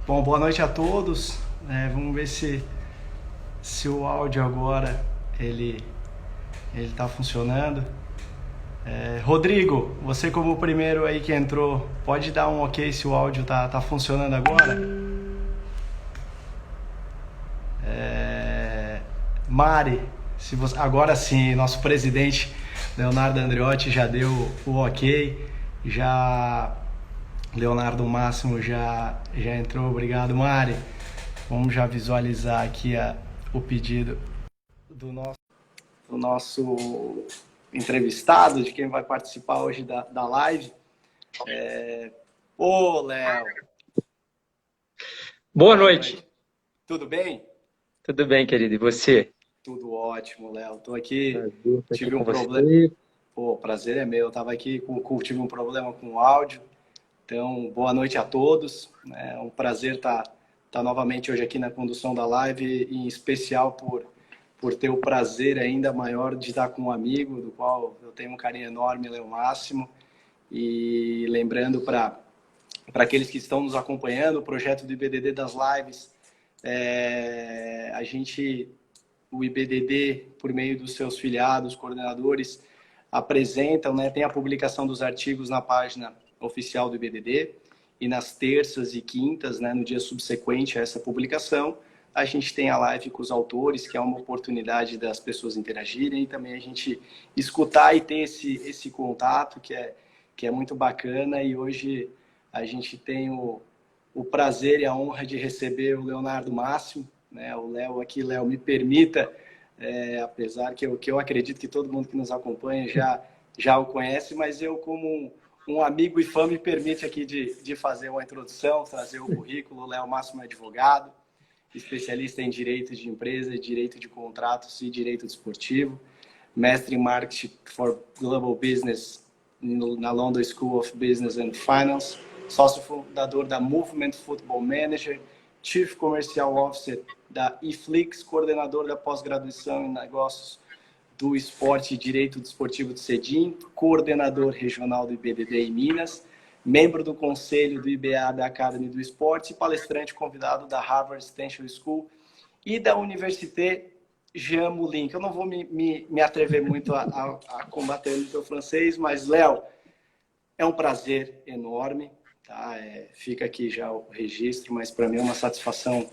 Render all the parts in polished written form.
Bom, boa noite a todos. Vamos ver se o áudio agora ele ele está funcionando. Rodrigo, você como o primeiro aí que entrou, pode dar um ok se o áudio tá funcionando agora? Mari, se você, agora sim, nosso presidente Leonardo Andriotti já deu o ok, já Leonardo Máximo já entrou, obrigado Mari. Vamos já visualizar aqui o pedido do nosso entrevistado, de quem vai participar hoje da live. Ô, Léo! Boa noite. Tudo bem? Tudo bem, querido. E você? Tudo ótimo, Léo. Tô aqui, Prazer estar aqui tive um com problema. você. Pô, prazer é meu. Eu tava aqui, tive um problema com o áudio. Então, boa noite a todos. É um prazer estar novamente hoje aqui na condução da live, em especial por ter o prazer ainda maior de estar com um amigo, do qual eu tenho um carinho enorme, Léo Máximo. E lembrando para aqueles que estão nos acompanhando, o projeto do IBDD das lives, o IBDD, por meio dos seus filiados, coordenadores, apresentam, né, tem a publicação dos artigos na página oficial do IBDD, e nas terças e quintas, né, no dia subsequente a essa publicação, a gente tem a live com os autores, que é uma oportunidade das pessoas interagirem, e também a gente escutar e ter esse contato, que é muito bacana, e hoje a gente tem o prazer e a honra de receber o Leonardo Máximo, né? O Léo aqui, Léo, me permita, apesar que eu acredito que todo mundo que nos acompanha já o conhece, mas eu, como um amigo e fã, me permite aqui de fazer uma introdução, trazer o currículo. O Léo Máximo é advogado, especialista em direito de empresa, direito de contratos e direito desportivo, mestre em marketing for global business na London School of Business and Finance, sócio fundador da Movement Football Manager, Chief Commercial Officer da eFlix, coordenador da pós-graduação em negócios do esporte e direito desportivo do CEDIM, coordenador regional do IBDD em Minas, membro do conselho do IBA da Academy do Esporte e palestrante convidado da Harvard Extension School e da Université Jean Moulin, que eu não vou me atrever muito a combater no teu francês, mas, Léo, é um prazer enorme, tá? Fica aqui já o registro, mas para mim é uma satisfação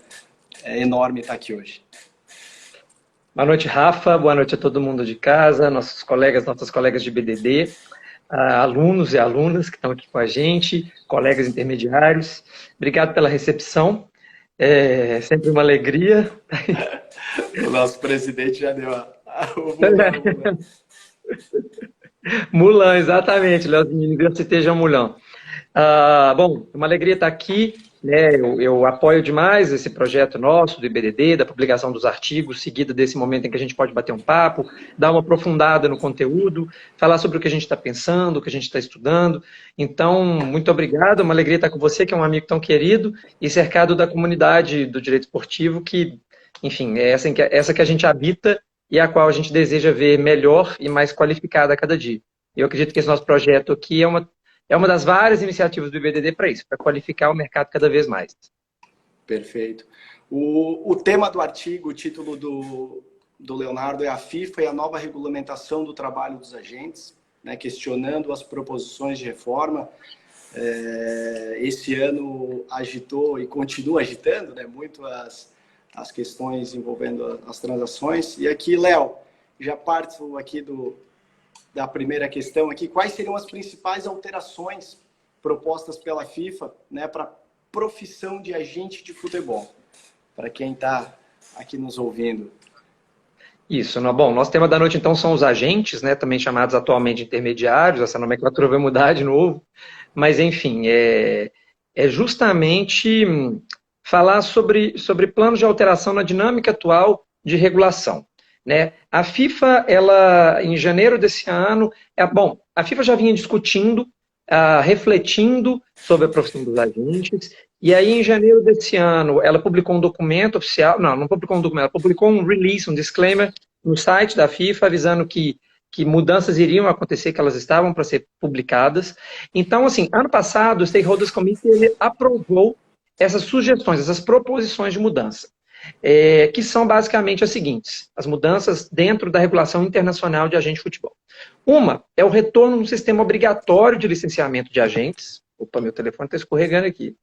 enorme estar aqui hoje. Boa noite, Rafa. Boa noite a todo mundo de casa, nossos colegas, nossas colegas de BDD, alunos e alunas que estão aqui com a gente, colegas intermediários. Obrigado pela recepção. É sempre uma alegria. O nosso presidente já deu o Mulan. Mulan, exatamente, Leozinho, Université Jean Moulin. Bom, uma alegria estar aqui, né? Eu apoio demais esse projeto nosso do IBDD, da publicação dos artigos, seguido desse momento em que a gente pode bater um papo, dar uma aprofundada no conteúdo, falar sobre o que a gente está pensando, o que a gente está estudando. Então, muito obrigado, é uma alegria estar com você, que é um amigo tão querido, e cercado da comunidade do direito esportivo, que, enfim, é essa que a gente habita e a qual a gente deseja ver melhor e mais qualificada a cada dia. Eu acredito que esse nosso projeto aqui é uma das várias iniciativas do IBDD para isso, para qualificar o mercado cada vez mais. Perfeito. O tema do artigo, o título do Leonardo é a FIFA e a nova regulamentação do trabalho dos agentes, né, questionando as proposições de reforma. Esse ano agitou e continua agitando, né, muito as questões envolvendo as transações. E aqui, Léo, já parto aqui da primeira questão aqui. Quais seriam as principais alterações propostas pela FIFA, né, para a profissão de agente de futebol? Para quem está aqui nos ouvindo. Isso, bom, nosso tema da noite então são os agentes, né, também chamados atualmente intermediários, essa nomenclatura vai mudar de novo, mas enfim, é justamente falar sobre planos de alteração na dinâmica atual de regulação. Né? A FIFA, ela, em janeiro desse ano, bom, a FIFA já vinha discutindo, refletindo sobre a profissão dos agentes, e aí em janeiro desse ano ela publicou um documento oficial, não publicou um documento, ela publicou um release, um disclaimer no site da FIFA, avisando que mudanças iriam acontecer, que elas estavam para ser publicadas. Então, assim, ano passado o Stakeholders Committee ele aprovou essas sugestões, essas proposições de mudança, que são basicamente as seguintes, as mudanças dentro da regulação internacional de agente de futebol. Uma é o retorno a um sistema obrigatório de licenciamento de agentes, opa, meu telefone está escorregando aqui,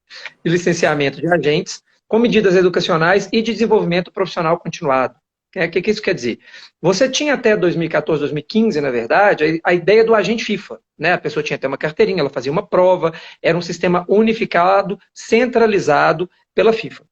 de licenciamento de agentes, com medidas educacionais e de desenvolvimento profissional continuado. O que isso quer dizer? Você tinha até 2014, 2015, na verdade, a ideia do agente FIFA. Né? A pessoa tinha até uma carteirinha, ela fazia uma prova, era um sistema unificado, centralizado pela FIFA.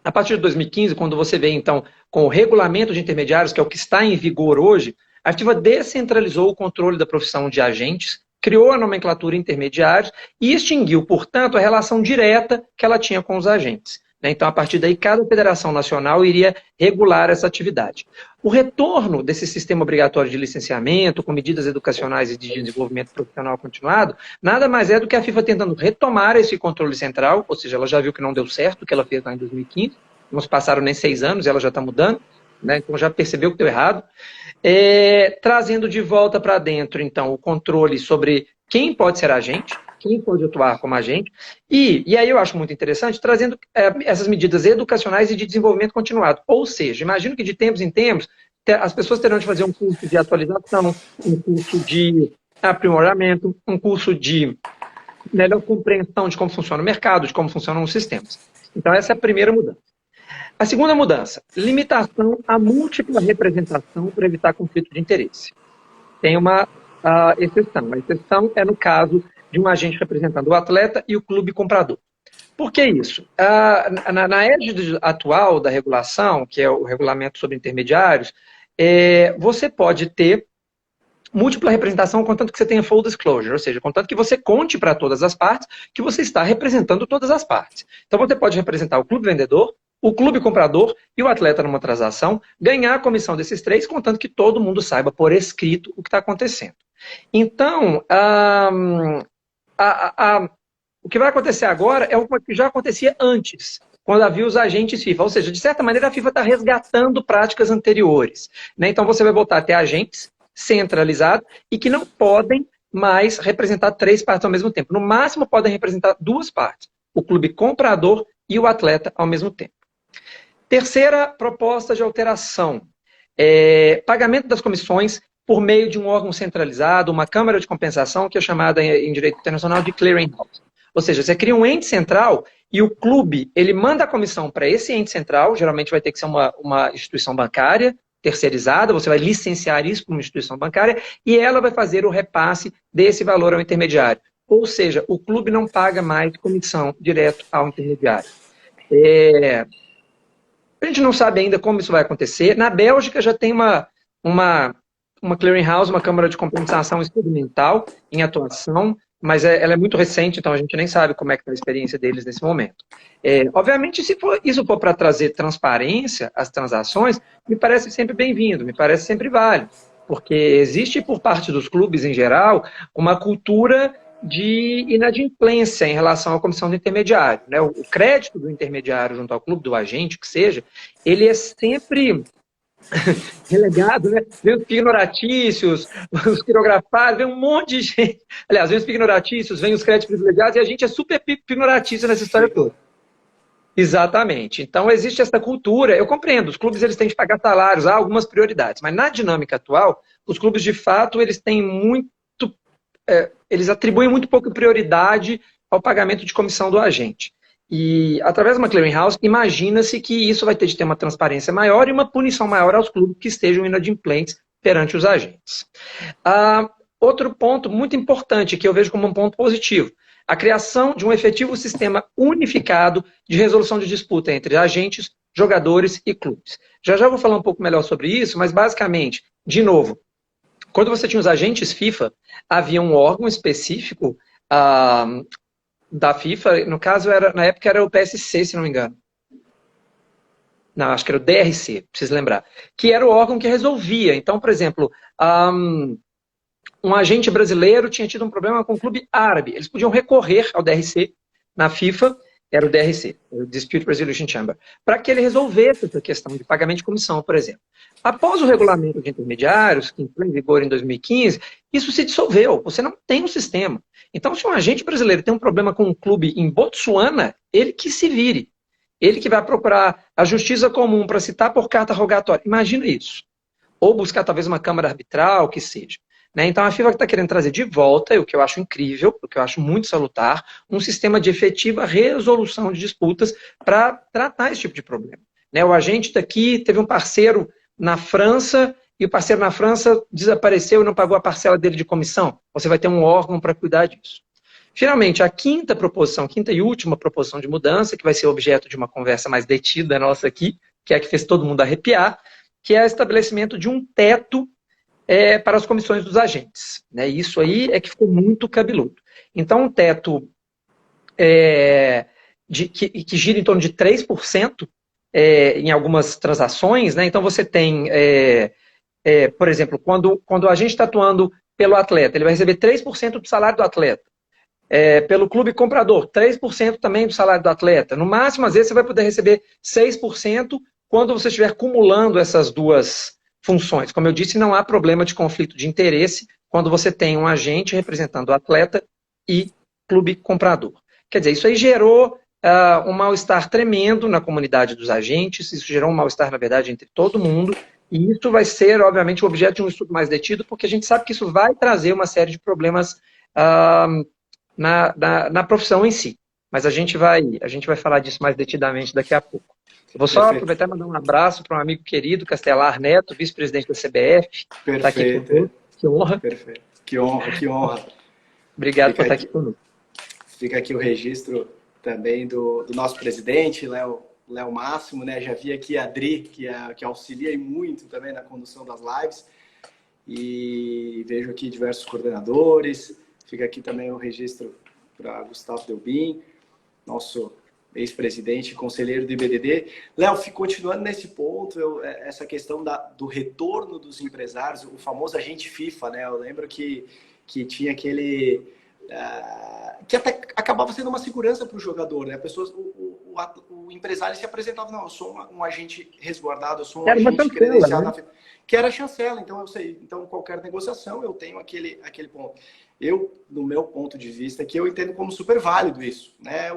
A partir de 2015, quando você vem, então, com o regulamento de intermediários, que é o que está em vigor hoje, a FIFA descentralizou o controle da profissão de agentes, criou a nomenclatura intermediários e extinguiu, portanto, a relação direta que ela tinha com os agentes. Então, a partir daí, cada federação nacional iria regular essa atividade. O retorno desse sistema obrigatório de licenciamento, com medidas educacionais e de desenvolvimento profissional continuado, nada mais é do que a FIFA tentando retomar esse controle central, ou seja, ela já viu que não deu certo o que ela fez lá em 2015, não se passaram nem 6 anos e ela já está mudando, né? Então já percebeu que deu errado, trazendo de volta para dentro, então, o controle sobre quem pode ser agente, quem pode atuar como agente, e aí eu acho muito interessante, trazendo essas medidas educacionais e de desenvolvimento continuado. Ou seja, imagino que de tempos em tempos, as pessoas terão de fazer um curso de atualização, um curso de aprimoramento, um curso de melhor compreensão de como funciona o mercado, de como funcionam os sistemas. Então essa é a primeira mudança. A segunda mudança, limitação à múltipla representação para evitar conflito de interesse. Tem uma exceção. A exceção é no caso de um agente representando o atleta e o clube comprador. Por que isso? Na égide atual da regulação, que é o regulamento sobre intermediários, você pode ter múltipla representação, contanto que você tenha full disclosure, ou seja, contanto que você conte para todas as partes que você está representando todas as partes. Então você pode representar o clube vendedor, o clube comprador e o atleta numa transação, ganhar a comissão desses 3, contanto que todo mundo saiba por escrito o que está acontecendo. Então, o que vai acontecer agora é o que já acontecia antes, quando havia os agentes FIFA. Ou seja, de certa maneira, a FIFA está resgatando práticas anteriores. Né? Então, você vai voltar a ter agentes centralizados e que não podem mais representar 3 partes ao mesmo tempo. No máximo, podem representar 2 partes, o clube comprador e o atleta ao mesmo tempo. Terceira proposta de alteração, pagamento das comissões por meio de um órgão centralizado, uma câmara de compensação, que é chamada em direito internacional de clearing house. Ou seja, você cria um ente central e o clube, ele manda a comissão para esse ente central, geralmente vai ter que ser uma instituição bancária terceirizada, você vai licenciar isso para uma instituição bancária e ela vai fazer o repasse desse valor ao intermediário. Ou seja, o clube não paga mais comissão direto ao intermediário. A gente não sabe ainda como isso vai acontecer. Na Bélgica já tem uma clearing house, uma câmara de compensação experimental em atuação, mas ela é muito recente, então a gente nem sabe como é que está a experiência deles nesse momento. Obviamente, se isso for para trazer transparência às transações, me parece sempre bem-vindo, me parece sempre válido, porque existe por parte dos clubes em geral uma cultura de inadimplência em relação à comissão do intermediário. Né? O crédito do intermediário junto ao clube, do agente, que seja, ele é sempre relegado, né? Vem os pignoratícios, os quirografados, vem um monte de gente. Aliás, vem os pignoratícios, vem os créditos privilegiados e a gente é super pignoratício nessa história toda. Exatamente. Então, existe essa cultura. Eu compreendo, os clubes eles têm de pagar salários, há algumas prioridades, mas na dinâmica atual, os clubes, de fato, eles têm eles atribuem muito pouca prioridade ao pagamento de comissão do agente. E, através de uma clearing house, imagina-se que isso vai ter de ter uma transparência maior e uma punição maior aos clubes que estejam inadimplentes perante os agentes. Outro ponto muito importante, que eu vejo como um ponto positivo, a criação de um efetivo sistema unificado de resolução de disputa entre agentes, jogadores e clubes. Já vou falar um pouco melhor sobre isso, mas basicamente, de novo, quando você tinha os agentes FIFA, havia um órgão específico da FIFA, no caso, na época era o PSC, se não me engano. Não, acho que era o DRC, preciso lembrar. Que era o órgão que resolvia. Então, por exemplo, um agente brasileiro tinha tido um problema com o clube árabe. Eles podiam recorrer ao DRC na FIFA Era o DRC, o Dispute Resolution Chamber, para que ele resolvesse essa questão de pagamento de comissão, por exemplo. Após o regulamento de intermediários, que entrou em vigor em 2015, isso se dissolveu, você não tem um sistema. Então, se um agente brasileiro tem um problema com um clube em Botsuana, ele que se vire. Ele que vai procurar a justiça comum para citar por carta rogatória. Imagina isso. Ou buscar talvez uma câmara arbitral, que seja. Né? Então a FIFA está querendo trazer de volta, o que eu acho incrível, o que eu acho muito salutar, um sistema de efetiva resolução de disputas para tratar esse tipo de problema. Né? O agente daqui teve um parceiro na França e o parceiro na França desapareceu e não pagou a parcela dele de comissão. Você vai ter um órgão para cuidar disso. Finalmente, a quinta e última proposição de mudança, que vai ser objeto de uma conversa mais detida nossa aqui, que é a que fez todo mundo arrepiar, que é o estabelecimento de um teto para as comissões dos agentes. Né? Isso aí é que ficou muito cabeludo. Então, um teto que gira em torno de 3% em algumas transações. Né? Então, você tem, por exemplo, quando a gente está atuando pelo atleta, ele vai receber 3% do salário do atleta. Pelo clube comprador, 3% também do salário do atleta. No máximo, às vezes, você vai poder receber 6% quando você estiver acumulando essas duas funções. Como eu disse, não há problema de conflito de interesse quando você tem um agente representando o atleta e clube comprador. Quer dizer, isso aí gerou um mal-estar tremendo na comunidade dos agentes, isso gerou um mal-estar, na verdade, entre todo mundo, e isso vai ser, obviamente, o objeto de um estudo mais detido, porque a gente sabe que isso vai trazer uma série de problemas na profissão em si. Mas a gente vai falar disso mais detidamente daqui a pouco. Eu vou só aproveitar e mandar um abraço para um amigo querido, Castelar Neto, vice-presidente da CBF. Perfeito. Tá aqui conosco. Que honra. Perfeito. Que honra, que honra. Obrigado por estar aqui conosco. Fica aqui o registro também do nosso presidente, Léo Máximo, né? Já vi aqui a Adri, que auxilia muito também na condução das lives. E vejo aqui diversos coordenadores. Fica aqui também o registro para Gustavo Delbin, nosso ex-presidente e conselheiro do IBDD. Léo, continuando nesse ponto, essa questão do retorno dos empresários, o famoso agente FIFA, né? Eu lembro que tinha aquele... que até acabava sendo uma segurança para o jogador, né? O empresário se apresentava, não, eu sou um agente resguardado, eu sou um agente credenciado, né? Que era a chancela, então eu sei. Então, qualquer negociação, eu tenho aquele ponto. Do meu ponto de vista, que eu entendo como super válido isso, né?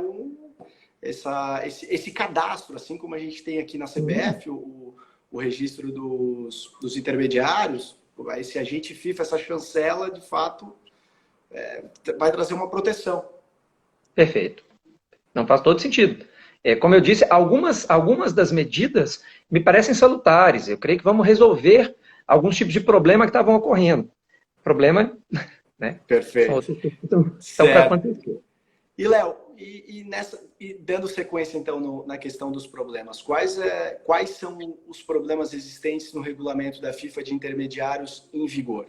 Esse cadastro, assim como a gente tem aqui na CBF, o registro dos intermediários, esse agente FIFA, essa chancela, de fato, vai trazer uma proteção. Perfeito. Não faz todo sentido. Como eu disse, algumas das medidas me parecem salutares. Eu creio que vamos resolver alguns tipos de problema que estavam ocorrendo. Problema, né? Perfeito. Então, para acontecer. E, Léo, e dando sequência, então, na questão dos problemas, quais são os problemas existentes no regulamento da FIFA de intermediários em vigor?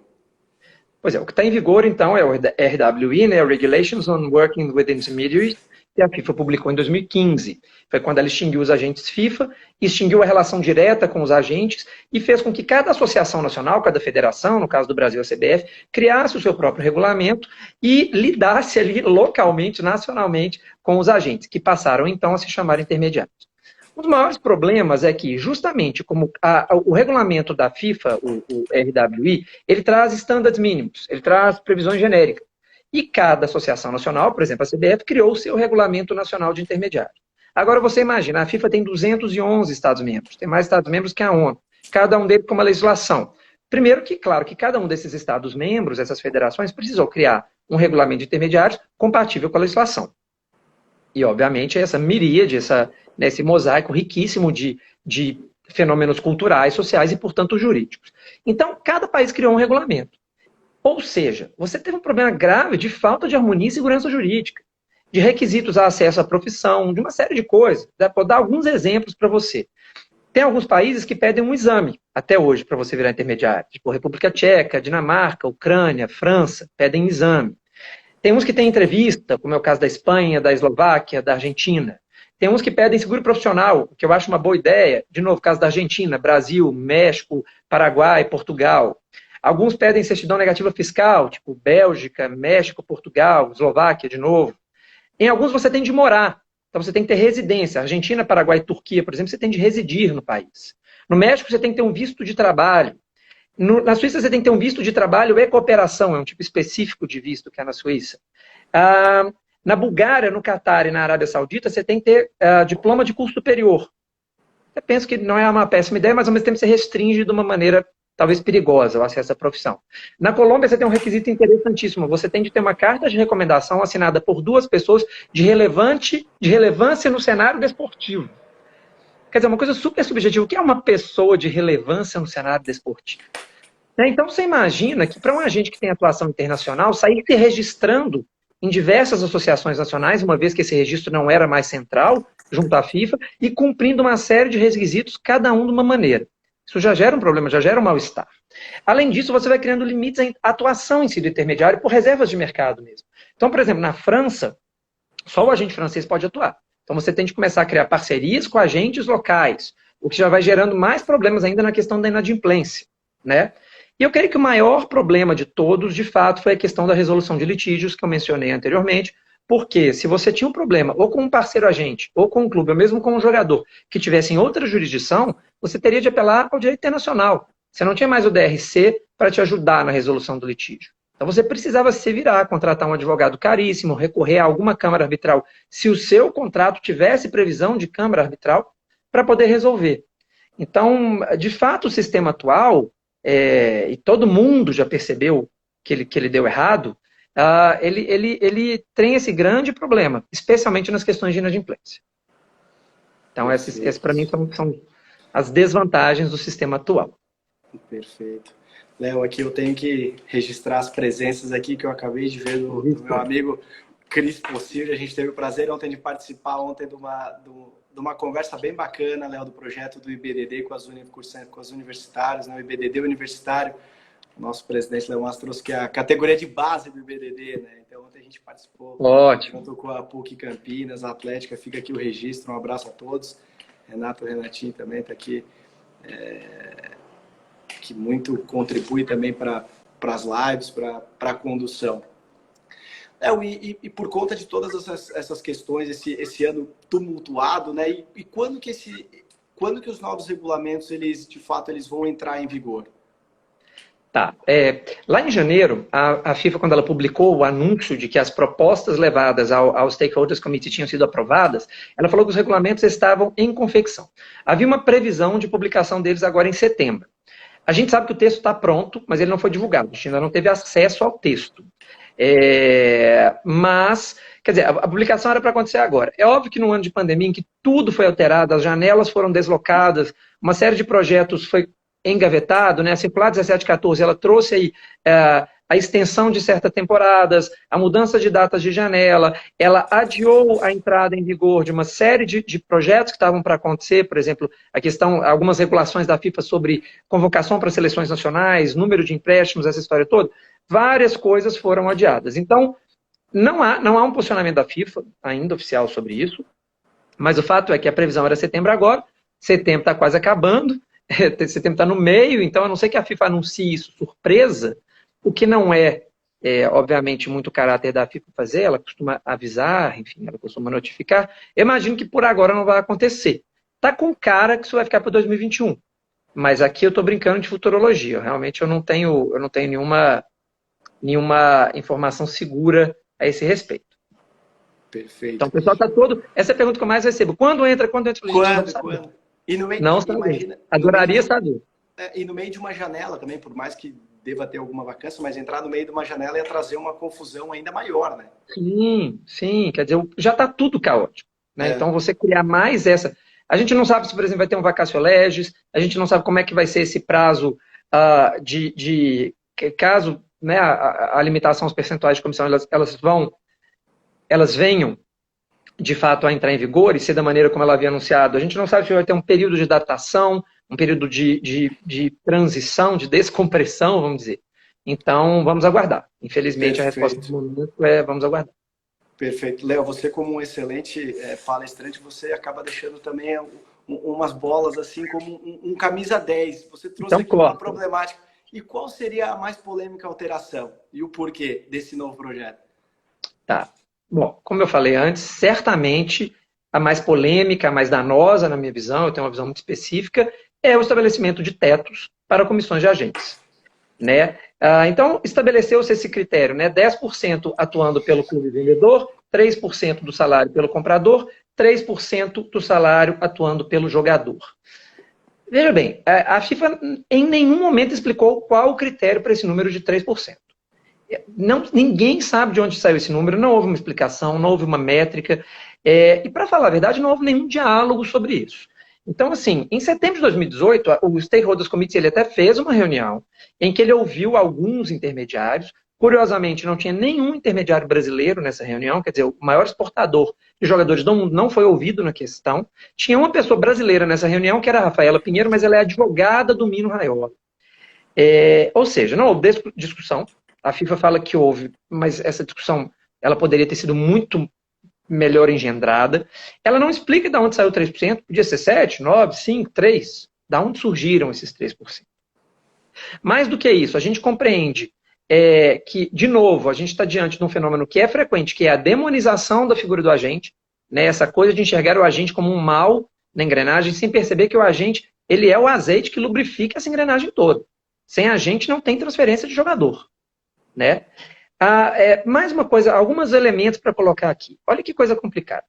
Pois é, o que está em vigor, então, é o RWI, né, Regulations on Working with Intermediaries, que a FIFA publicou em 2015. Foi quando ela extinguiu os agentes FIFA, extinguiu a relação direta com os agentes e fez com que cada associação nacional, cada federação, no caso do Brasil a CBF, criasse o seu próprio regulamento e lidasse ali localmente, nacionalmente, com os agentes, que passaram então a se chamar intermediários. Um dos maiores problemas é que, justamente como o regulamento da FIFA, o RWI, ele traz estándares mínimos, ele traz previsões genéricas. E cada associação nacional, por exemplo, a CBF, criou o seu regulamento nacional de intermediários. Agora você imagina, a FIFA tem 211 Estados-membros, tem mais Estados-membros que a ONU, cada um deles com uma legislação. Primeiro que, claro, que cada um desses Estados-membros, essas federações, precisou criar um regulamento de intermediários compatível com a legislação. E, obviamente, essa miríade, esse mosaico riquíssimo de fenômenos culturais, sociais e, portanto, jurídicos. Então, cada país criou um regulamento. Ou seja, você teve um problema grave de falta de harmonia e segurança jurídica, de requisitos a acesso à profissão, de uma série de coisas. Vou dar alguns exemplos para você. Tem alguns países que pedem um exame, até hoje, para você virar intermediário. Tipo República Tcheca, Dinamarca, Ucrânia, França, pedem exame. Tem uns que têm entrevista, como é o caso da Espanha, da Eslováquia, da Argentina. Tem uns que pedem seguro profissional, que eu acho uma boa ideia. De novo, caso da Argentina, Brasil, México, Paraguai, Portugal. Alguns pedem certidão negativa fiscal, tipo Bélgica, México, Portugal, Eslováquia, de novo. Em alguns você tem de morar. Então você tem que ter residência. Argentina, Paraguai e Turquia, por exemplo, você tem de residir no país. No México, você tem que ter um visto de trabalho. Na Suíça, você tem que ter um visto de trabalho e cooperação, é um tipo específico de visto que é na Suíça. Na Bulgária, no Catar e na Arábia Saudita, você tem que ter diploma de curso superior. Eu penso que não é uma péssima ideia, mas ao mesmo tempo você restringe de uma maneira talvez perigosa o acesso à profissão. Na Colômbia, você tem um requisito interessantíssimo. Você tem de ter uma carta de recomendação assinada por 2 pessoas de relevância no cenário desportivo. Quer dizer, uma coisa super subjetiva. O que é uma pessoa de relevância no cenário desportivo? Então, você imagina que para um agente que tem atuação internacional, sair se registrando em diversas associações nacionais, uma vez que esse registro não era mais central, junto à FIFA, e cumprindo uma série de requisitos, cada um de uma maneira. Isso já gera um problema, já gera um mal-estar. Além disso, você vai criando limites à atuação em si do intermediário por reservas de mercado mesmo. Então, por exemplo, na França, só o agente francês pode atuar. Então, você tem de começar a criar parcerias com agentes locais, o que já vai gerando mais problemas ainda na questão da inadimplência, né? E eu creio que o maior problema de todos, de fato, foi a questão da resolução de litígios, que eu mencionei anteriormente, porque se você tinha um problema ou com um parceiro agente, ou com um clube, ou mesmo com um jogador que tivesse em outra jurisdição, você teria de apelar ao direito internacional. Você não tinha mais o DRC para te ajudar na resolução do litígio. Então você precisava se virar, contratar um advogado caríssimo, recorrer a alguma câmara arbitral, se o seu contrato tivesse previsão de câmara arbitral, para poder resolver. Então, de fato, o sistema atual, e todo mundo já percebeu que ele deu errado, ele tem esse grande problema, especialmente nas questões de inadimplência. Então, essas para mim são as desvantagens do sistema atual. Perfeito. Léo, aqui eu tenho que registrar as presenças aqui que eu acabei de ver do meu amigo Cris Possirli. A gente teve o prazer ontem de participar de uma conversa bem bacana, Léo, do projeto do IBDD com as universitárias, né? O IBDD universitário. O nosso presidente Léo Mastro trouxe que é a categoria de base do IBDD, né? Então ontem a gente participou. Ótimo. Junto com a PUC Campinas, a Atlética. Fica aqui o registro. Um abraço a todos. Renatinho também está aqui. Que muito contribui também para as lives, para a condução. E por conta de todas essas questões, esse ano tumultuado, né? E quando que os novos regulamentos, de fato, eles vão entrar em vigor? Tá. Lá em janeiro, a FIFA, quando ela publicou o anúncio de que as propostas levadas ao Stakeholders Committee tinham sido aprovadas, ela falou que os regulamentos estavam em confecção. Havia uma previsão de publicação deles agora em setembro. A gente sabe que o texto está pronto, mas ele não foi divulgado. A gente ainda não teve acesso ao texto. Mas, quer dizer, a publicação era para acontecer agora. É óbvio que no ano de pandemia, em que tudo foi alterado, as janelas foram deslocadas, uma série de projetos foi engavetado, né? A Circular 1714, ela trouxe aí a extensão de certas temporadas, a mudança de datas de janela, ela adiou a entrada em vigor de uma série de projetos que estavam para acontecer, por exemplo, algumas regulações da FIFA sobre convocação para seleções nacionais, número de empréstimos, essa história toda, várias coisas foram adiadas. Então, não há um posicionamento da FIFA ainda oficial sobre isso, mas o fato é que a previsão era setembro agora, setembro está quase acabando, setembro está no meio, então a não ser que a FIFA anuncie isso surpresa, o que não obviamente, muito caráter da FIFA fazer, ela costuma avisar, enfim, ela costuma notificar. Eu imagino que por agora não vai acontecer. Tá com cara que isso vai ficar para 2021. Mas aqui eu estou brincando de futurologia. Realmente eu não tenho nenhuma informação segura a esse respeito. Perfeito. Então o pessoal está todo... Essa é a pergunta que eu mais recebo. Quando entra? Quando? E no meio, não imagina, adoraria saber. E no meio de uma janela também, por mais que deva ter alguma vacância, mas entrar no meio de uma janela ia trazer uma confusão ainda maior, né? Sim. Quer dizer, já está tudo caótico. Né? Então, você criar mais essa... A gente não sabe se, por exemplo, vai ter um vacatio legis, a gente não sabe como é que vai ser esse prazo caso, né, a limitação aos percentuais de comissão, elas venham, de fato, a entrar em vigor e ser da maneira como ela havia anunciado. A gente não sabe se vai ter um período de datação, um período de transição, de descompressão, vamos dizer. Então, vamos aguardar. Infelizmente, a resposta do momento vamos aguardar. Perfeito. Léo, você como um excelente palestrante, você acaba deixando também umas bolas assim como um camisa 10. Você trouxe então, aqui uma problemática. E qual seria a mais polêmica alteração? E o porquê desse novo projeto? Tá. Bom, como eu falei antes, certamente a mais polêmica, a mais danosa, na minha visão, eu tenho uma visão muito específica, é o estabelecimento de tetos para comissões de agentes, né? Então, estabeleceu-se esse critério, né? 10% atuando pelo clube vendedor, 3% do salário pelo comprador, 3% do salário atuando pelo jogador. Veja bem, a FIFA em nenhum momento explicou qual o critério para esse número de 3%. Não, ninguém sabe de onde saiu esse número, não houve uma explicação, não houve uma métrica, e para falar a verdade, não houve nenhum diálogo sobre isso. Então, assim, em setembro de 2018, o Stakeholders Committee ele até fez uma reunião em que ele ouviu alguns intermediários. Curiosamente, não tinha nenhum intermediário brasileiro nessa reunião, quer dizer, o maior exportador de jogadores do mundo não foi ouvido na questão. Tinha uma pessoa brasileira nessa reunião, que era a Rafaela Pinheiro, mas ela é advogada do Mino Raiola. Ou seja, não houve discussão. A FIFA fala que houve, mas essa discussão ela poderia ter sido muito melhor engendrada. Ela não explica de onde saiu 3%, podia ser 7, 9, 5, 3. Da onde surgiram esses 3%? Mais do que isso, a gente compreende que, de novo, a gente está diante de um fenômeno que é frequente, que é a demonização da figura do agente, né? Essa coisa de enxergar o agente como um mal na engrenagem, sem perceber que o agente ele é o azeite que lubrifica essa engrenagem toda. Sem agente não tem transferência de jogador, né? Mais uma coisa, alguns elementos para colocar aqui. Olha que coisa complicada.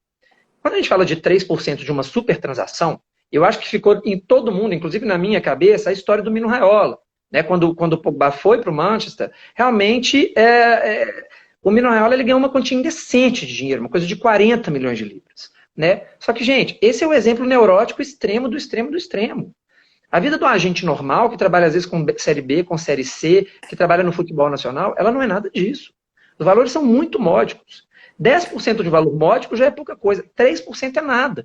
Quando a gente fala de 3% de uma super transação, eu acho que ficou em todo mundo, inclusive na minha cabeça, a história do Mino Raiola. Né? Quando o Pogba foi para o Manchester, realmente o Mino Raiola ele ganhou uma quantia indecente de dinheiro, uma coisa de 40 milhões de libras. Né? Só que, gente, esse é o exemplo neurótico extremo do extremo do extremo. A vida do agente normal, que trabalha às vezes com Série B, com Série C, que trabalha no futebol nacional, ela não é nada disso. Os valores são muito módicos. 10% de valor módico já é pouca coisa, 3% é nada.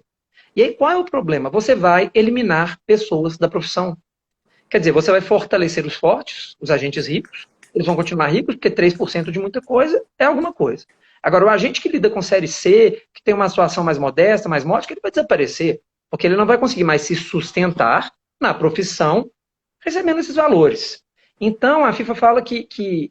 E aí qual é o problema? Você vai eliminar pessoas da profissão. Quer dizer, você vai fortalecer os fortes, os agentes ricos, eles vão continuar ricos, porque 3% de muita coisa é alguma coisa. Agora, o agente que lida com Série C, que tem uma situação mais modesta, mais módica, ele vai desaparecer, porque ele não vai conseguir mais se sustentar na profissão, recebendo esses valores. Então, a FIFA fala que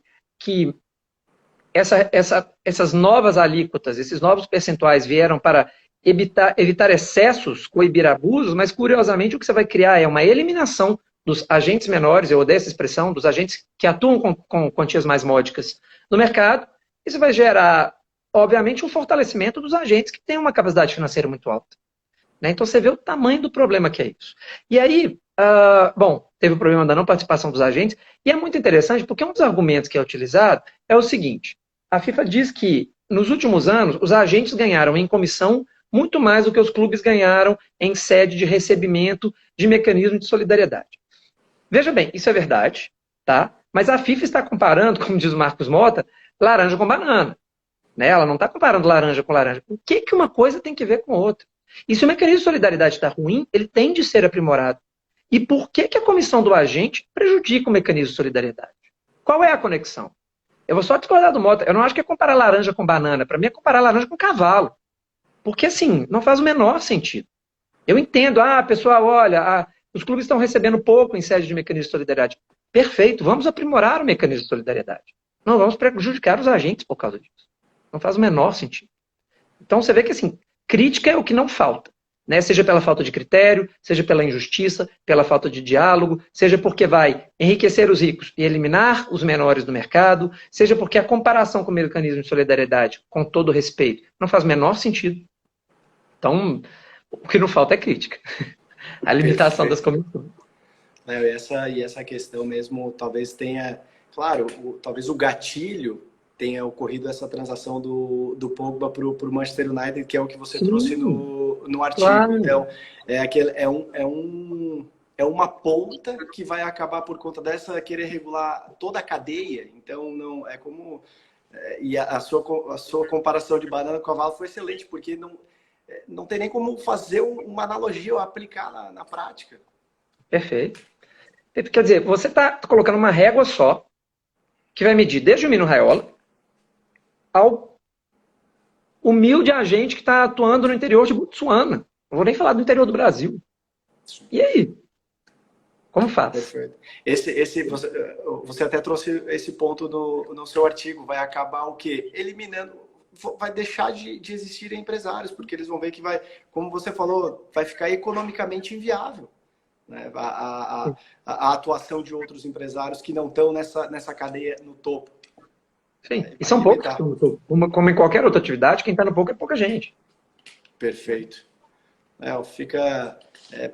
essas novas alíquotas, esses novos percentuais vieram para evitar excessos, coibir abusos, mas, curiosamente, o que você vai criar é uma eliminação dos agentes menores, eu odeio essa expressão, dos agentes que atuam com quantias mais módicas no mercado. Isso vai gerar, obviamente, um fortalecimento dos agentes que têm uma capacidade financeira muito alta. Né? Então, você vê o tamanho do problema que é isso. E aí, teve o problema da não participação dos agentes, e é muito interessante, porque um dos argumentos que é utilizado é o seguinte: a FIFA diz que, nos últimos anos, os agentes ganharam em comissão muito mais do que os clubes ganharam em sede de recebimento de mecanismo de solidariedade. Veja bem, isso é verdade, tá? Mas a FIFA está comparando, como diz o Marcos Mota, laranja com banana. Né? Ela não está comparando laranja com laranja. O que uma coisa tem que ver com outra? E se o mecanismo de solidariedade está ruim, ele tem de ser aprimorado. E por que a comissão do agente prejudica o mecanismo de solidariedade? Qual é a conexão? Eu vou só discordar do Mota. Eu não acho que é comparar laranja com banana. Para mim é comparar laranja com cavalo. Porque, assim, não faz o menor sentido. Eu entendo, pessoal, olha, os clubes estão recebendo pouco em sede de mecanismo de solidariedade. Perfeito, vamos aprimorar o mecanismo de solidariedade. Não vamos prejudicar os agentes por causa disso. Não faz o menor sentido. Então você vê que, assim, crítica é o que não falta. Né? Seja pela falta de critério, seja pela injustiça, pela falta de diálogo, seja porque vai enriquecer os ricos e eliminar os menores do mercado, seja porque a comparação com o mecanismo de solidariedade, com todo respeito, não faz o menor sentido. Então, o que não falta é crítica. A limitação das comissões. E essa questão mesmo, talvez tenha... Claro, talvez o gatilho tenha ocorrido essa transação do Pogba para o Manchester United, que é o que você trouxe no artigo. Claro. Então, é uma ponta que vai acabar por conta dessa querer regular toda a cadeia. Então, não é como... E a sua comparação de banana com cavalo foi excelente, porque não tem nem como fazer uma analogia ou aplicar na prática. Perfeito. Quer dizer, você está colocando uma régua só, que vai medir desde o Mino Raiola ao humilde agente que está atuando no interior de Botsuana. Não vou nem falar do interior do Brasil. E aí? Como faz? Perfeito. Você até trouxe esse ponto no seu artigo. Vai acabar o quê? Eliminando... vai deixar de existir empresários, porque eles vão ver que vai, como você falou, vai ficar economicamente inviável, né? A atuação de outros empresários que não estão nessa cadeia no topo. Sim, e são poucos que estão no topo. Como em qualquer outra atividade, quem está no pouco é pouca gente. Perfeito.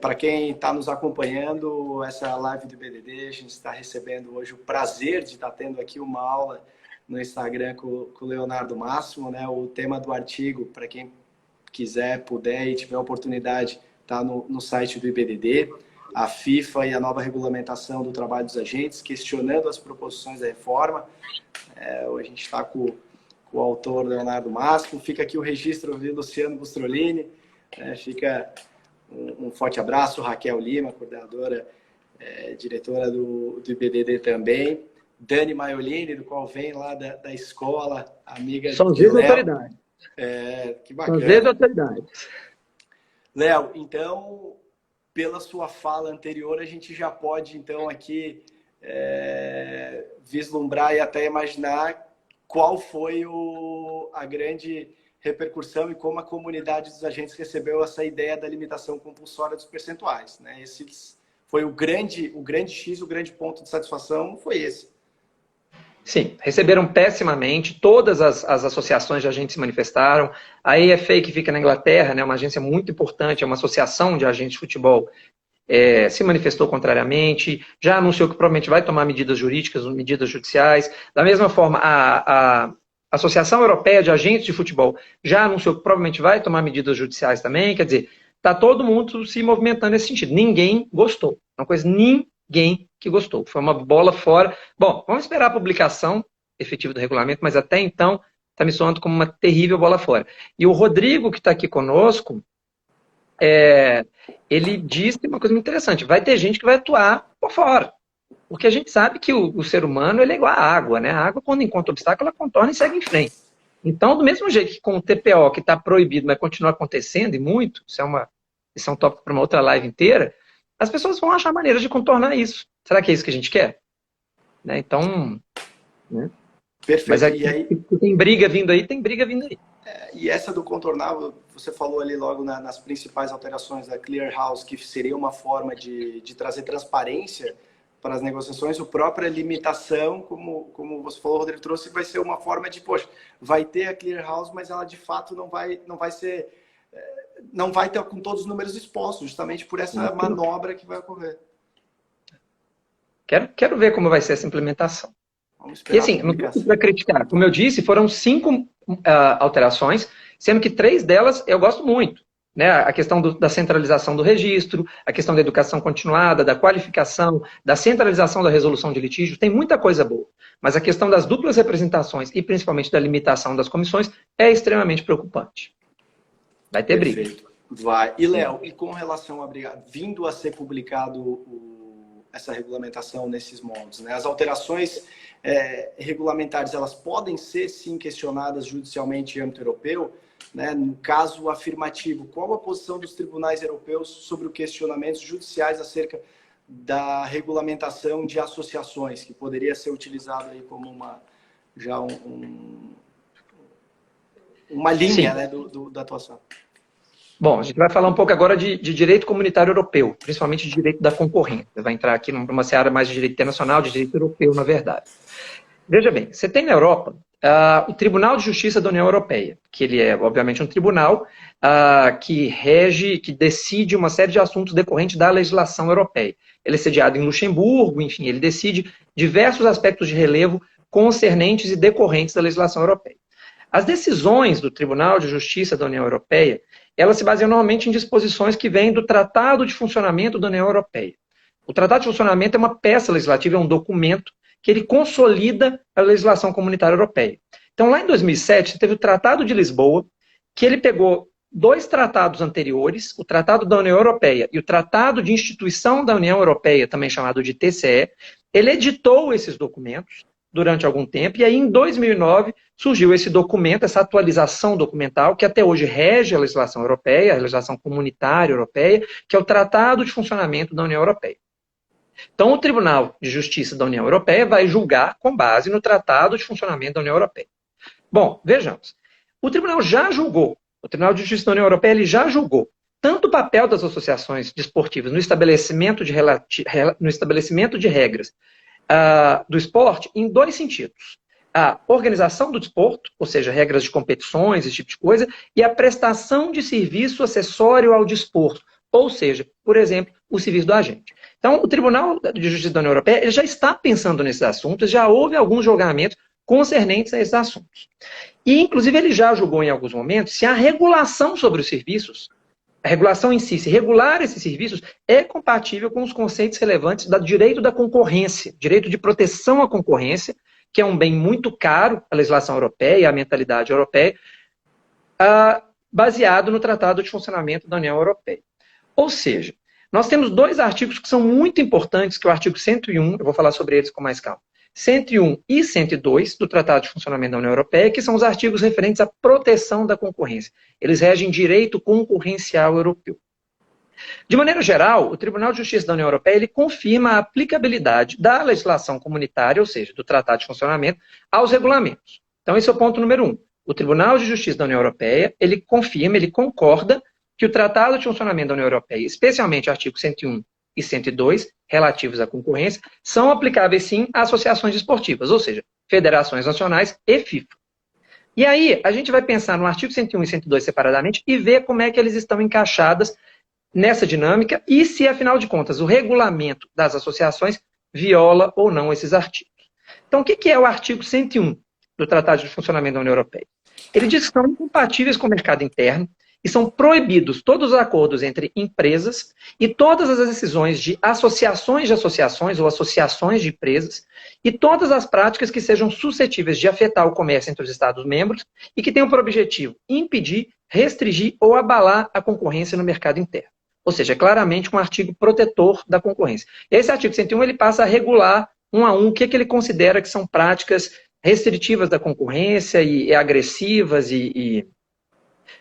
Para quem está nos acompanhando, essa live do BDD, a gente está recebendo hoje o prazer de estar tendo aqui uma aula no Instagram com o Leonardo Máximo, né? O tema do artigo, para quem quiser, puder e tiver oportunidade, está no site do IBDD, a FIFA e a nova regulamentação do trabalho dos agentes, questionando as proposições da reforma. A gente está com o autor Leonardo Máximo, fica aqui o registro de Luciano Bustrolini, fica um forte abraço, Raquel Lima, coordenadora, diretora do IBDD também, Dani Maiolini, do qual vem lá da escola, amiga São de Léo. autoridade. Que bacana. São autoridade. Léo, então, pela sua fala anterior, a gente já pode, então, aqui vislumbrar e até imaginar qual foi a grande repercussão e como a comunidade dos agentes recebeu essa ideia da limitação compulsória dos percentuais, né? Esse foi o grande X, o grande ponto de satisfação foi esse. Sim, receberam pessimamente, todas as associações de agentes se manifestaram, a EFA, que fica na Inglaterra, né, uma agência muito importante, é uma associação de agentes de futebol, se manifestou contrariamente, já anunciou que provavelmente vai tomar medidas jurídicas, medidas judiciais. Da mesma forma, a Associação Europeia de Agentes de Futebol já anunciou que provavelmente vai tomar medidas judiciais também. Quer dizer, está todo mundo se movimentando nesse sentido. Ninguém gostou. Uma coisa, ninguém que gostou. Foi uma bola fora. Bom, vamos esperar a publicação efetiva do regulamento, mas até então está me soando como uma terrível bola fora. E o Rodrigo, que está aqui conosco, ele disse uma coisa muito interessante: vai ter gente que vai atuar por fora. Porque a gente sabe que o ser humano ele é igual à água, né? A água, quando encontra obstáculo, ela contorna e segue em frente. Então, do mesmo jeito que com o TPO, que está proibido, mas continua acontecendo, e muito, isso é um tópico para uma outra live inteira, as pessoas vão achar maneiras de contornar isso. Será que é isso que a gente quer? Né? Então, né? Perfeito. Mas aí, tem briga vindo aí, tem briga vindo aí. E essa do contornável, você falou ali logo nas principais alterações da Clear House, que seria uma forma de trazer transparência para as negociações. A própria limitação, como você falou, Rodrigo trouxe, vai ser uma forma de, poxa, vai ter a Clear House, mas ela de fato não vai ter com todos os números expostos, justamente por essa manobra que vai ocorrer. Quero ver como vai ser essa implementação. Vamos esperar. E assim, não estou para criticar. Como eu disse, foram 5 alterações, sendo que 3 delas eu gosto muito. Né? A questão da centralização do registro, a questão da educação continuada, da qualificação, da centralização da resolução de litígio, tem muita coisa boa. Mas a questão das duplas representações e principalmente da limitação das comissões é extremamente preocupante. Vai ter briga. Vai. E, Léo, e com relação a briga, vindo a ser publicado essa regulamentação nesses moldes, né? As alterações regulamentares, elas podem ser, sim, questionadas judicialmente em âmbito europeu, né? No caso afirmativo, qual a posição dos tribunais europeus sobre os questionamentos judiciais acerca da regulamentação de associações, que poderia ser utilizado aí como uma linha, né, da atuação? Bom, a gente vai falar um pouco agora de direito comunitário europeu, principalmente de direito da concorrência. Vai entrar aqui numa seara mais de direito internacional, de direito europeu, na verdade. Veja bem, você tem na Europa o Tribunal de Justiça da União Europeia, que ele é, obviamente, um tribunal que rege, que decide uma série de assuntos decorrentes da legislação europeia. Ele é sediado em Luxemburgo, enfim, ele decide diversos aspectos de relevo concernentes e decorrentes da legislação europeia. As decisões do Tribunal de Justiça da União Europeia, elas se baseiam normalmente em disposições que vêm do Tratado de Funcionamento da União Europeia. O Tratado de Funcionamento é uma peça legislativa, é um documento que ele consolida a legislação comunitária europeia. Então, lá em 2007, você teve o Tratado de Lisboa, que ele pegou 2 tratados anteriores, o Tratado da União Europeia e o Tratado de Instituição da União Europeia, também chamado de TCE, ele editou esses documentos durante algum tempo, e aí em 2009 surgiu esse documento, essa atualização documental, que até hoje rege a legislação europeia, a legislação comunitária europeia, que é o Tratado de Funcionamento da União Europeia. Então, o Tribunal de Justiça da União Europeia vai julgar com base no Tratado de Funcionamento da União Europeia. Bom, vejamos. O tribunal já julgou, o Tribunal de Justiça da União Europeia ele já julgou tanto o papel das associações desportivas no estabelecimento de regras do esporte em dois sentidos. A organização do desporto, ou seja, regras de competições, esse tipo de coisa, e a prestação de serviço acessório ao desporto, ou seja, por exemplo, o serviço do agente. Então, o Tribunal de Justiça da União Europeia ele já está pensando nesses assuntos, já houve alguns julgamentos concernentes a esses assuntos. E, inclusive, ele já julgou em alguns momentos se a regulação sobre os serviços, a regulação em si, se regular esses serviços, é compatível com os conceitos relevantes do direito da concorrência, direito de proteção à concorrência, que é um bem muito caro à legislação europeia e à mentalidade europeia, baseado no Tratado de Funcionamento da União Europeia. Ou seja, nós temos dois artigos que são muito importantes, que é o artigo 101, eu vou falar sobre eles com mais calma, 101 e 102 do Tratado de Funcionamento da União Europeia, que são os artigos referentes à proteção da concorrência. Eles regem direito concorrencial europeu. De maneira geral, o Tribunal de Justiça da União Europeia ele confirma a aplicabilidade da legislação comunitária, ou seja, do Tratado de Funcionamento, aos regulamentos. Então, esse é o ponto número 1. O Tribunal de Justiça da União Europeia, ele confirma, ele concorda que o Tratado de Funcionamento da União Europeia, especialmente o artigo 101 e 102, relativos à concorrência, são aplicáveis sim a associações esportivas, ou seja, federações nacionais e FIFA. E aí, a gente vai pensar no artigo 101 e 102 separadamente e ver como é que eles estão encaixadas nessa dinâmica e se, afinal de contas, o regulamento das associações viola ou não esses artigos. Então, o que é o artigo 101 do Tratado de Funcionamento da União Europeia? Ele diz que são incompatíveis com o mercado interno e são proibidos todos os acordos entre empresas e todas as decisões de associações ou associações de empresas e todas as práticas que sejam suscetíveis de afetar o comércio entre os Estados-membros e que tenham por objetivo impedir, restringir ou abalar a concorrência no mercado interno. Ou seja, é claramente um artigo protetor da concorrência. Esse artigo 101 ele passa a regular um a um o que ele considera que são práticas restritivas da concorrência e agressivas e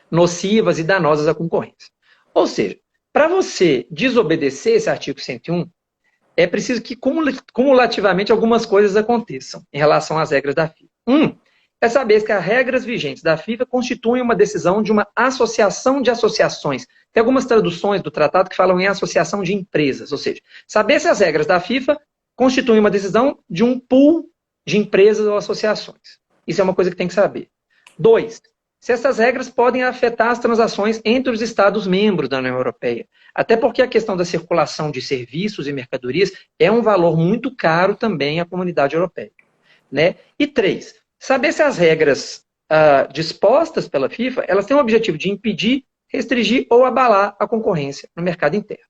nocivas e danosas à concorrência. Ou seja, para você desobedecer esse artigo 101, é preciso que cumulativamente algumas coisas aconteçam em relação às regras da FIFA. É saber que as regras vigentes da FIFA constituem uma decisão de uma associação de associações. Tem algumas traduções do tratado que falam em associação de empresas, ou seja, saber se as regras da FIFA constituem uma decisão de um pool de empresas ou associações. Isso é uma coisa que tem que saber. 2, se essas regras podem afetar as transações entre os Estados-membros da União Europeia. Até porque a questão da circulação de serviços e mercadorias é um valor muito caro também à comunidade europeia. Né? E 3, saber se as regras dispostas pela FIFA, elas têm o objetivo de impedir, restringir ou abalar a concorrência no mercado interno.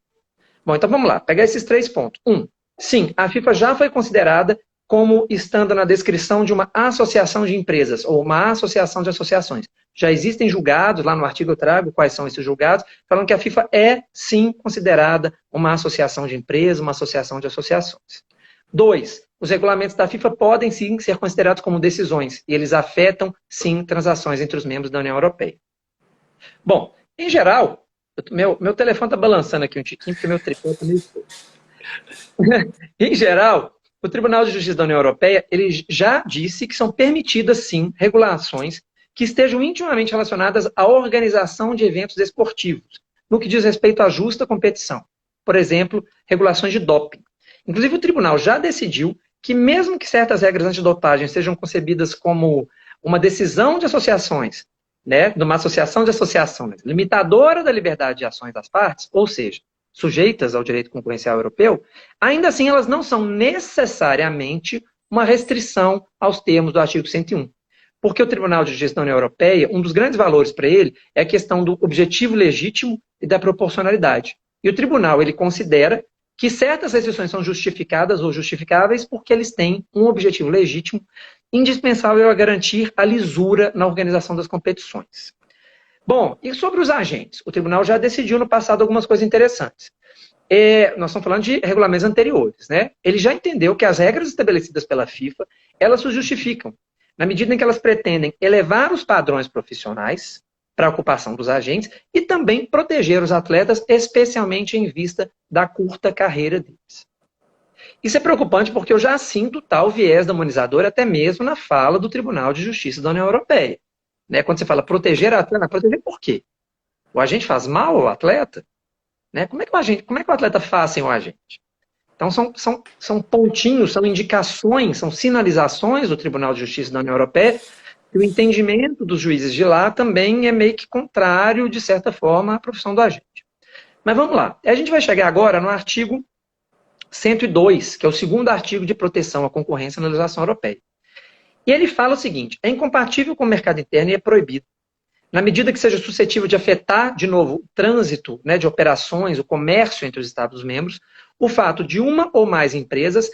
Bom, então vamos lá, pegar esses 3 pontos. 1, sim, a FIFA já foi considerada como estando na descrição de uma associação de empresas ou uma associação de associações. Já existem julgados, lá no artigo eu trago quais são esses julgados, falando que a FIFA é, sim, considerada uma associação de empresas, uma associação de associações. 2, os regulamentos da FIFA podem, sim, ser considerados como decisões, e eles afetam, sim, transações entre os membros da União Europeia. Bom, em geral, meu telefone está balançando aqui um tiquinho, porque meu tripé está meio escuro. Em geral, o Tribunal de Justiça da União Europeia ele já disse que são permitidas, sim, regulações que estejam intimamente relacionadas à organização de eventos esportivos, no que diz respeito à justa competição. Por exemplo, regulações de doping. Inclusive, o tribunal já decidiu que mesmo que certas regras antidopagem sejam concebidas como uma decisão de associações, né, de uma associação de associações, limitadora da liberdade de ações das partes, ou seja, sujeitas ao direito concorrencial europeu, ainda assim elas não são necessariamente uma restrição aos termos do artigo 101. Porque o Tribunal de Justiça da União Europeia, um dos grandes valores para ele é a questão do objetivo legítimo e da proporcionalidade. E o tribunal ele considera que certas restrições são justificadas ou justificáveis porque eles têm um objetivo legítimo indispensável a garantir a lisura na organização das competições. Bom, e sobre os agentes? O tribunal já decidiu no passado algumas coisas interessantes. Nós estamos falando de regulamentos anteriores, né? Ele já entendeu que as regras estabelecidas pela FIFA, elas se justificam, na medida em que elas pretendem elevar os padrões profissionais para a ocupação dos agentes e também proteger os atletas, especialmente em vista da curta carreira deles. Isso é preocupante porque eu já sinto tal viés demonizador até mesmo na fala do Tribunal de Justiça da União Europeia. Né? Quando você fala proteger a atleta, proteger por quê? O agente faz mal ao atleta? Né? Como é que o atleta faz sem o agente? Então, são pontinhos, são indicações, são sinalizações do Tribunal de Justiça da União Europeia, e o entendimento dos juízes de lá também é meio que contrário, de certa forma, à profissão do agente. Mas vamos lá. A gente vai chegar agora no artigo 102, que é o segundo artigo de proteção à concorrência na legislação europeia. E ele fala o seguinte: é incompatível com o mercado interno e é proibido, na medida que seja suscetível de afetar, de novo, o trânsito, né, de operações, o comércio entre os Estados-membros, o fato de uma ou mais empresas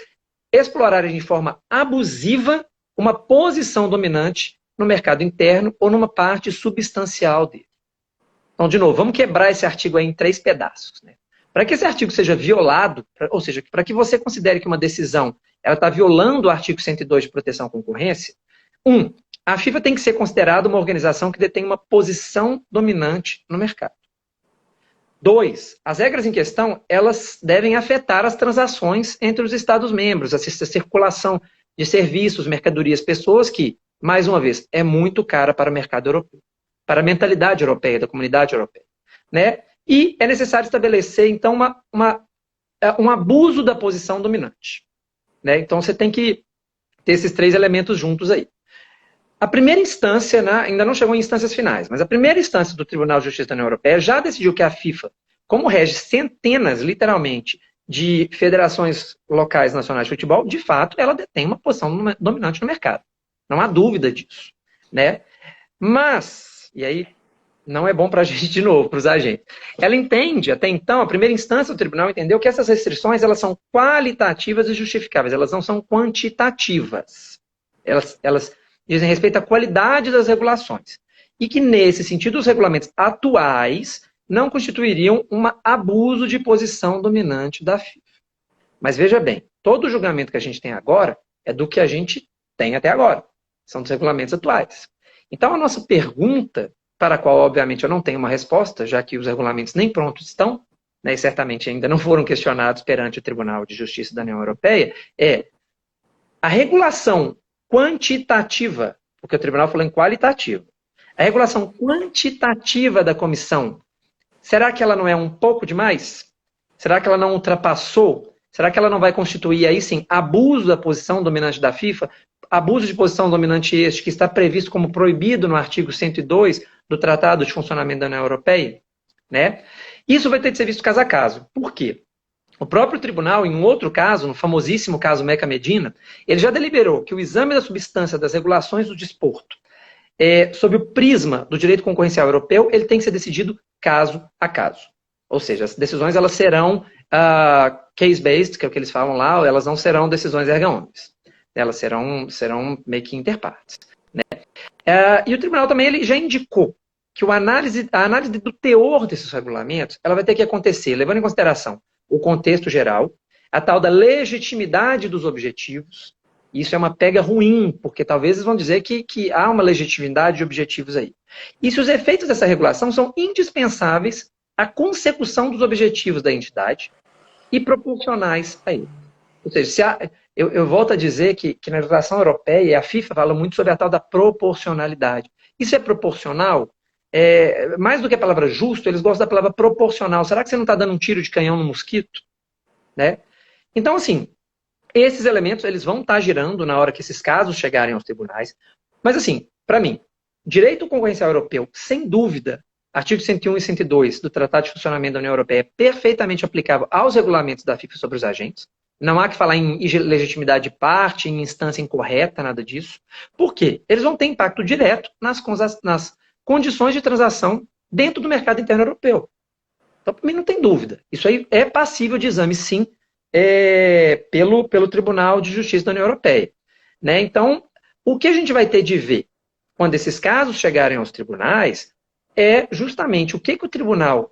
explorarem de forma abusiva uma posição dominante no mercado interno ou numa parte substancial dele. Então, de novo, vamos quebrar esse artigo aí em 3 pedaços. Né? Para que esse artigo seja violado, ou seja, para que você considere que uma decisão está violando o artigo 102 de proteção à concorrência, a FIFA tem que ser considerada uma organização que detém uma posição dominante no mercado. 2, as regras em questão, elas devem afetar as transações entre os Estados-membros, a circulação de serviços, mercadorias, pessoas que, mais uma vez, é muito cara para o mercado europeu, para a mentalidade europeia, da comunidade europeia. Né? E é necessário estabelecer, então, um abuso da posição dominante. Né? Então, você tem que ter esses 3 elementos juntos aí. A primeira instância, né, ainda não chegou em instâncias finais, mas a primeira instância do Tribunal de Justiça da União Europeia já decidiu que a FIFA, como rege centenas, literalmente, de federações locais nacionais de futebol, de fato, ela detém uma posição dominante no mercado. Não há dúvida disso. Né? Mas, e aí não é bom para a gente, de novo, para os agentes, ela entende, até então, a primeira instância do tribunal entendeu que essas restrições elas são qualitativas e justificáveis, elas não são quantitativas. Elas dizem respeito à qualidade das regulações. E que, nesse sentido, os regulamentos atuais não constituiriam um abuso de posição dominante da FIFA. Mas veja bem, todo o julgamento que a gente tem agora é do que a gente tem até agora. São dos regulamentos atuais. Então, a nossa pergunta, para a qual, obviamente, eu não tenho uma resposta, já que os regulamentos nem prontos estão, né, e certamente ainda não foram questionados perante o Tribunal de Justiça da União Europeia, é a regulação quantitativa, porque o tribunal falou em qualitativo. A regulação quantitativa da comissão, será que ela não é um pouco demais? Será que ela não ultrapassou? Será que ela não vai constituir aí sim abuso da posição dominante da FIFA? Abuso de posição dominante este que está previsto como proibido no artigo 102 do Tratado de Funcionamento da União Europeia? Né? Isso vai ter de ser visto caso a caso. Por quê? O próprio tribunal, em um outro caso, no famosíssimo caso Meca Medina, ele já deliberou que o exame da substância das regulações do desporto, sob o prisma do direito concorrencial europeu, ele tem que ser decidido caso a caso. Ou seja, as decisões elas serão case-based, que é o que eles falam lá, elas não serão decisões erga omnes. Elas serão meio que interpartes. Né? E o tribunal também ele já indicou que a análise do teor desses regulamentos ela vai ter que acontecer, levando em consideração o contexto geral, a tal da legitimidade dos objetivos. Isso é uma pega ruim, porque talvez eles vão dizer que há uma legitimidade de objetivos aí. E se os efeitos dessa regulação são indispensáveis à consecução dos objetivos da entidade e proporcionais a ele. Ou seja, eu volto a dizer que na legislação europeia, a FIFA fala muito sobre a tal da proporcionalidade. Isso é proporcional? Mais do que a palavra justo, eles gostam da palavra proporcional. Será que você não está dando um tiro de canhão no mosquito? Né? Então, assim, esses elementos eles vão estar girando na hora que esses casos chegarem aos tribunais. Mas, assim, para mim, direito concorrencial europeu, sem dúvida, artigo 101 e 102 do Tratado de Funcionamento da União Europeia é perfeitamente aplicável aos regulamentos da FIFA sobre os agentes. Não há que falar em legitimidade de parte, em instância incorreta, nada disso. Por quê? Eles vão ter impacto direto nas condições de transação dentro do mercado interno europeu. Então, para mim, não tem dúvida. Isso aí é passível de exame, sim, pelo Tribunal de Justiça da União Europeia. Né? Então, o que a gente vai ter de ver quando esses casos chegarem aos tribunais é justamente o que o tribunal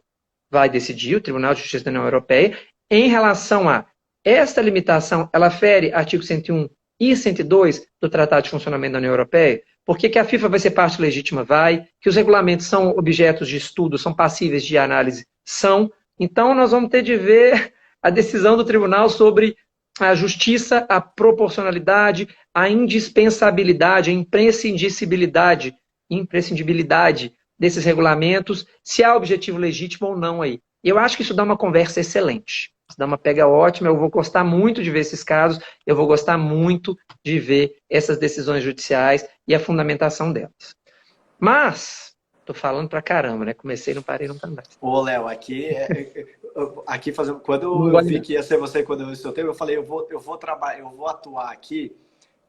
vai decidir, o Tribunal de Justiça da União Europeia, em relação a esta limitação, ela fere artigo 101 e 102 do Tratado de Funcionamento da União Europeia. Por que a FIFA vai ser parte legítima? Vai. Que os regulamentos são objetos de estudo, são passíveis de análise? São. Então, nós vamos ter de ver a decisão do tribunal sobre a justiça, a proporcionalidade, a indispensabilidade, a imprescindibilidade imprescindibilidade desses regulamentos, se há objetivo legítimo ou não aí. E eu acho que isso dá uma conversa excelente. Isso dá uma pega ótima, eu vou gostar muito de ver esses casos, eu vou gostar muito de ver essas decisões judiciais e a fundamentação delas. Mas, tô falando pra caramba, né? Comecei, não parei, não tá mais. Ô, Léo, aqui fazendo, quando eu vi que ia ser você, quando eu vi o seu tempo, eu falei, eu vou trabalhar, eu vou atuar aqui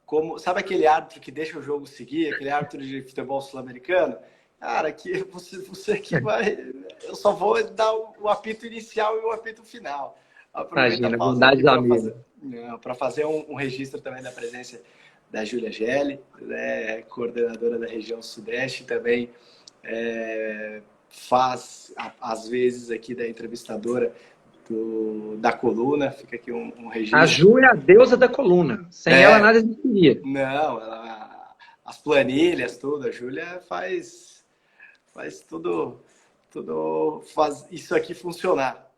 como, sabe aquele árbitro que deixa o jogo seguir, aquele árbitro de futebol sul-americano? Cara, que você que vai, eu só vou dar o apito inicial e o apito final. Aproveita Imagina, a pausa aqui bondade para fazer um registro também da presença da Júlia Gelli, né, coordenadora da região Sudeste, também faz, às vezes, aqui da entrevistadora da coluna, fica aqui um registro. A Ju é a deusa da coluna, sem ela nada existiria. Não, as planilhas, tudo, a Júlia faz tudo faz isso aqui funcionar.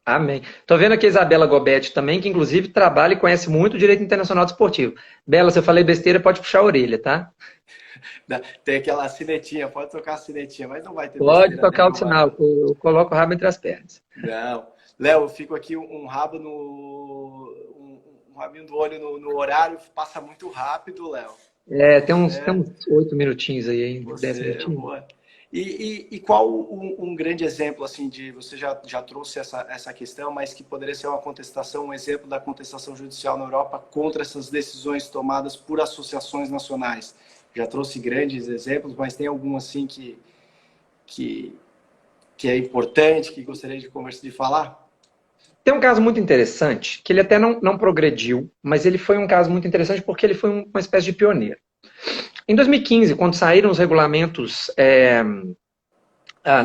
Amém. Tô vendo aqui a Isabela Gobetti também, que inclusive trabalha e conhece muito o direito internacional desportivo. Bela, se eu falei besteira, pode puxar a orelha, tá? Tem aquela sinetinha, pode tocar a sinetinha, mas não vai ter Pode tocar o sinal, eu coloco o rabo entre as pernas. Não. Léo, eu fico aqui um rabinho do olho no horário, passa muito rápido, Léo. Tem uns 8 minutinhos aí, hein? 10 minutinhos. E qual um grande exemplo, assim, de você já trouxe essa questão, mas que poderia ser uma contestação, um exemplo da contestação judicial na Europa contra essas decisões tomadas por associações nacionais? Já trouxe grandes exemplos, mas tem algum, assim, que é importante, que gostaria de falar? Tem um caso muito interessante, que ele até não progrediu, mas ele foi um caso muito interessante porque ele foi uma espécie de pioneiro. Em 2015, quando saíram os regulamentos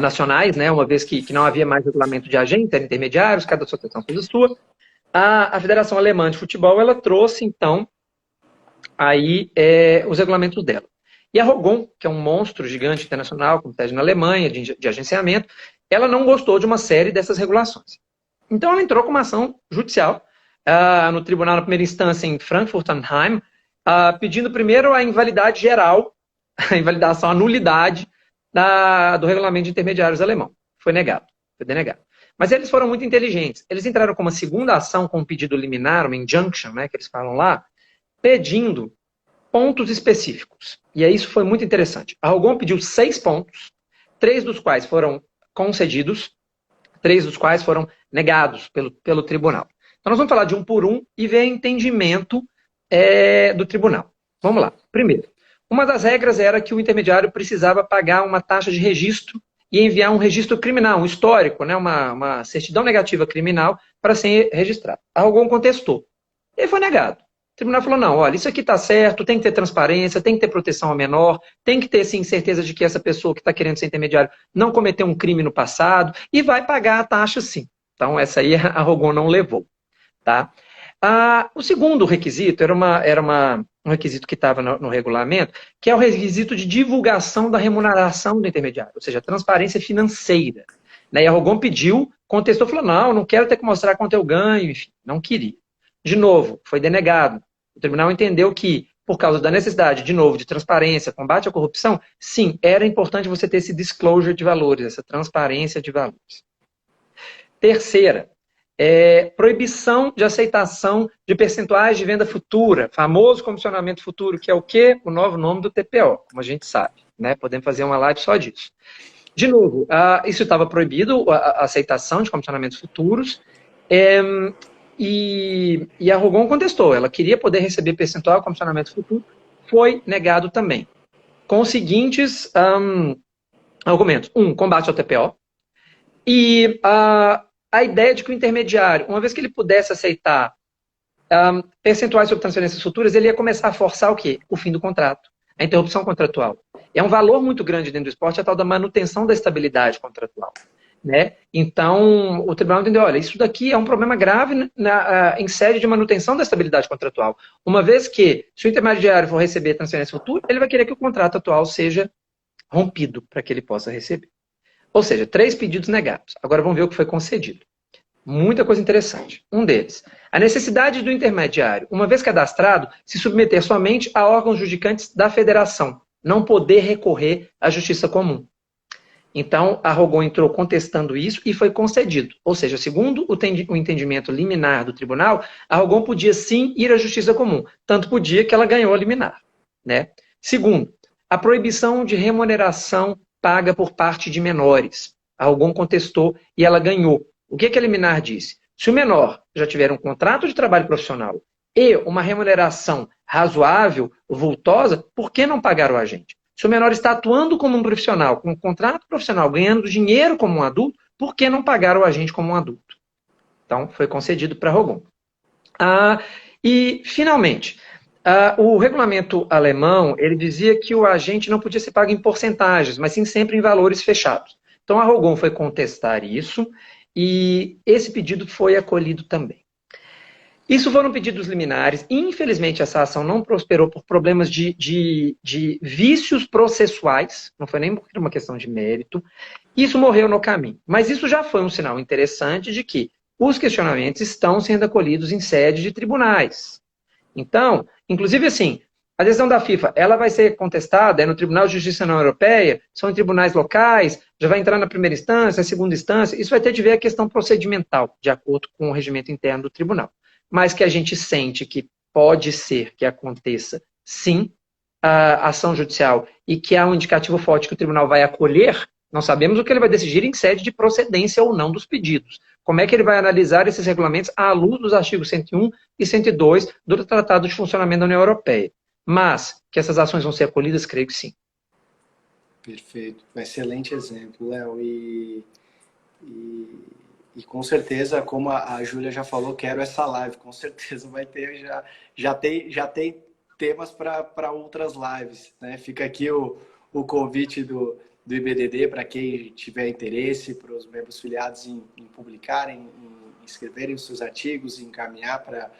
nacionais, né, uma vez que não havia mais regulamento de agentes, eram intermediários, cada associação fez a sua, a Federação Alemã de Futebol, ela trouxe, então, aí os regulamentos dela. E a Rogon, que é um monstro gigante internacional, com sede na Alemanha, de agenciamento, ela não gostou de uma série dessas regulações. Então ela entrou com uma ação judicial no tribunal na primeira instância em Frankfurt am Main, pedindo primeiro a invalidade geral, a invalidação, a nulidade do regulamento de intermediários alemão. Foi negado, foi denegado. Mas eles foram muito inteligentes. Eles entraram com uma segunda ação, com um pedido liminar, uma injunction, né, que eles falam lá, pedindo pontos específicos. E aí isso foi muito interessante. A Rogon pediu 6 pontos, 3 dos quais foram concedidos, 3 dos quais foram negados pelo tribunal. Então nós vamos falar de um por um e ver entendimento do tribunal. Vamos lá. Primeiro, uma das regras era que o intermediário precisava pagar uma taxa de registro e enviar um registro criminal, um histórico, né, uma certidão negativa criminal para ser registrado. A Rogon contestou. E foi negado. O tribunal falou, não, olha, isso aqui está certo, tem que ter transparência, tem que ter proteção ao menor, tem que ter, sim, certeza de que essa pessoa que está querendo ser intermediário não cometeu um crime no passado e vai pagar a taxa, sim. Então, essa aí a Rogon não levou. Tá? O segundo requisito era um requisito que estava no regulamento, que é o requisito de divulgação da remuneração do intermediário, ou seja, a transparência financeira. Né? E a Rogon pediu, contestou, falou, não quero ter que mostrar quanto eu ganho, enfim, não queria. De novo, foi denegado. O tribunal entendeu que, por causa da necessidade, de novo, de transparência, combate à corrupção, sim, era importante você ter esse disclosure de valores, essa transparência de valores. Terceira, proibição de aceitação de percentuais de venda futura, famoso comissionamento futuro, que é o quê? O novo nome do TPO, como a gente sabe. Né? Podemos fazer uma live só disso. De novo, isso estava proibido, a aceitação de comissionamentos futuros, e a Rogon contestou. Ela queria poder receber percentual de comissionamento futuro, foi negado também. Com os seguintes argumentos. Combate ao TPO. E a ideia de que o intermediário, uma vez que ele pudesse aceitar percentuais sobre transferências futuras, ele ia começar a forçar o quê? O fim do contrato, a interrupção contratual. É um valor muito grande dentro do esporte, a tal da manutenção da estabilidade contratual. Né? Então, o tribunal entendeu, olha, isso daqui é um problema grave em sede de manutenção da estabilidade contratual. Uma vez que, se o intermediário for receber transferência futura, ele vai querer que o contrato atual seja rompido para que ele possa receber. Ou seja, 3 pedidos negados. Agora vamos ver o que foi concedido. Muita coisa interessante. Um deles, a necessidade do intermediário, uma vez cadastrado, se submeter somente a órgãos judicantes da federação. não poder recorrer à justiça comum. Então, a Rogon entrou contestando isso e foi concedido. Ou seja, segundo o entendimento liminar do tribunal, a Rogon podia sim ir à justiça comum. Tanto podia que ela ganhou a liminar, né? Segundo, a proibição de remuneração paga por parte de menores. A Rogon contestou e ela ganhou. O que a liminar disse? Se o menor já tiver um contrato de trabalho profissional e uma remuneração razoável, vultosa, por que não pagar o agente? Se o menor está atuando como um profissional, com um contrato profissional, ganhando dinheiro como um adulto, por que não pagar o agente como um adulto? Então, foi concedido para a Rogon. E, finalmente, o regulamento alemão, ele dizia que o agente não podia ser pago em porcentagens, mas sim sempre em valores fechados. Então, a Rogon foi contestar isso e esse pedido foi acolhido também. Isso foram pedidos liminares. Infelizmente, essa ação não prosperou por problemas de vícios processuais, não foi nem por uma questão de mérito. Isso morreu no caminho. Mas isso já foi um sinal interessante de que os questionamentos estão sendo acolhidos em sede de tribunais. Então, inclusive assim, a decisão da FIFA, ela vai ser contestada no Tribunal de Justiça da União Europeia, são em tribunais locais, já vai entrar na primeira instância, segunda instância, isso vai ter de ver a questão procedimental, de acordo com o regimento interno do tribunal. Mas que a gente sente que pode ser que aconteça, sim, a ação judicial e que há um indicativo forte que o tribunal vai acolher, não sabemos o que ele vai decidir em sede de procedência ou não dos pedidos. Como é que ele vai analisar esses regulamentos à luz dos artigos 101 e 102 do Tratado de Funcionamento da União Europeia. Mas que essas ações vão ser acolhidas, creio que sim. Perfeito. Um excelente exemplo, Léo. E com certeza, como a Júlia já falou, quero essa live. Com certeza vai ter, já tem temas para outras lives, né? Fica aqui o convite do IBDD para quem tiver interesse, para os membros filiados em publicarem, em escreverem os seus artigos, em encaminhar para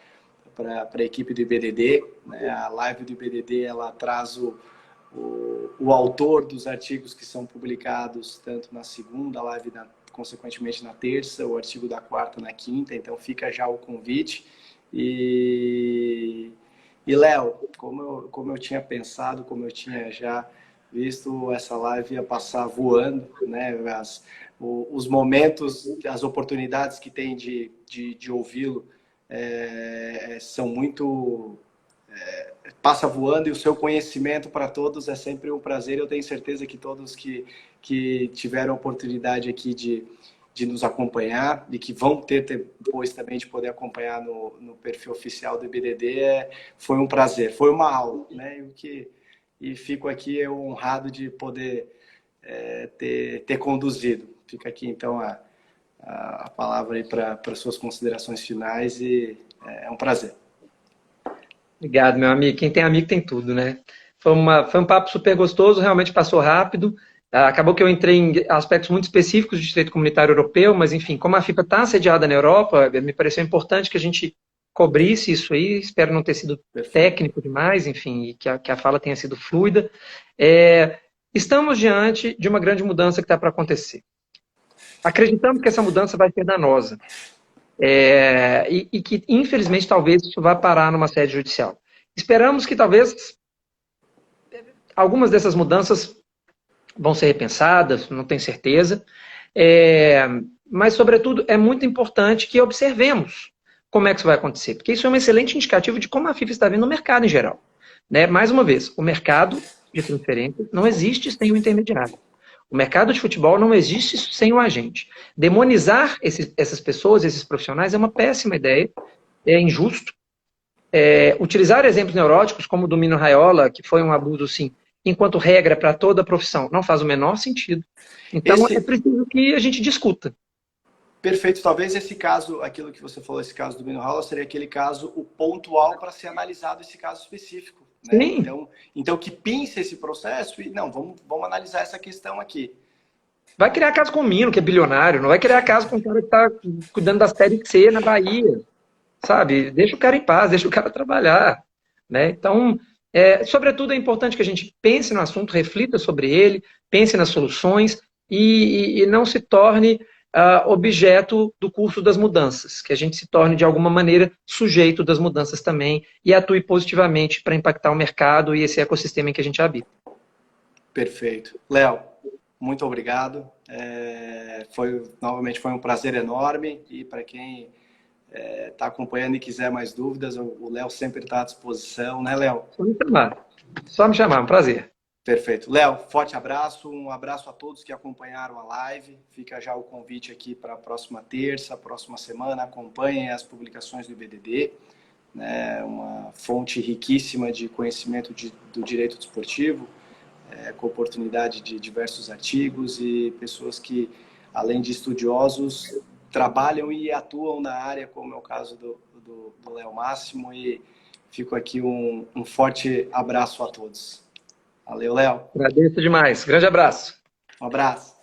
a equipe do IBDD. Né? A live do IBDD ela traz o autor dos artigos que são publicados tanto na segunda live, consequentemente na terça, o artigo da quarta na quinta, então fica já o convite. E Léo, como eu tinha pensado, como eu tinha já visto, essa live ia passar voando, né? Os momentos, as oportunidades que tem de ouvi-lo são muito... passa voando, e o seu conhecimento para todos é sempre um prazer. Eu tenho certeza que todos que tiveram a oportunidade aqui de nos acompanhar e que vão ter depois também de poder acompanhar no perfil oficial do IBDD, foi um prazer, foi uma aula, né? E fico aqui honrado de poder ter conduzido. Fica aqui então a palavra aí para suas considerações finais e é um prazer. Obrigado, meu amigo. Quem tem amigo tem tudo, né? Foi um papo super gostoso, realmente passou rápido. Acabou que eu entrei em aspectos muito específicos do direito comunitário europeu, mas, enfim, como a FIFA está sediada na Europa, me pareceu importante que a gente cobrisse isso aí. Espero não ter sido técnico demais, enfim, e que a fala tenha sido fluida. Estamos diante de uma grande mudança que está para acontecer. Acreditamos que essa mudança vai ser danosa. E que, infelizmente, talvez isso vá parar numa sede judicial. Esperamos que, talvez, algumas dessas mudanças vão ser repensadas, não tenho certeza. Mas, sobretudo, é muito importante que observemos como é que isso vai acontecer, porque isso é um excelente indicativo de como a FIFA está vendo o mercado em geral. Né? Mais uma vez, o mercado de transferência não existe sem o intermediário. O mercado de futebol não existe sem o agente. Demonizar essas pessoas, esses profissionais, é uma péssima ideia, é injusto. Utilizar exemplos neuróticos, como o do Mino Raiola, que foi um abuso, sim, enquanto regra para toda a profissão, não faz o menor sentido. Então, é preciso que a gente discuta. Perfeito. Talvez esse caso, aquilo que você falou, esse caso do Mino Raiola, seria aquele caso, o pontual para ser analisado esse caso específico. Né? Então, que pince esse processo e, não, vamos analisar essa questão aqui. Vai criar caso com o Mino, que é bilionário, não vai criar caso com o cara que está cuidando da Série C na Bahia, sabe? Deixa o cara em paz, deixa o cara trabalhar. Né? Então, sobretudo, é importante que a gente pense no assunto, reflita sobre ele, pense nas soluções e não se torne objeto do curso das mudanças, que a gente se torne, de alguma maneira, sujeito das mudanças também e atue positivamente para impactar o mercado e esse ecossistema em que a gente habita. Perfeito. Léo, muito obrigado. Novamente foi um prazer enorme. E para quem está acompanhando e quiser mais dúvidas, o Léo sempre está à disposição, né, Léo? Só me chamar. Só me chamar, um prazer. Perfeito. Léo, forte abraço. Um abraço a todos que acompanharam a live. Fica já o convite aqui para a próxima terça, próxima semana. Acompanhem as publicações do IBDD. Né, uma fonte riquíssima de conhecimento do direito desportivo, com oportunidade de diversos artigos e pessoas que, além de estudiosos, trabalham e atuam na área, como é o caso do Léo Máximo. E fico aqui um forte abraço a todos. Valeu, Léo. Agradeço demais. Grande abraço. Um abraço.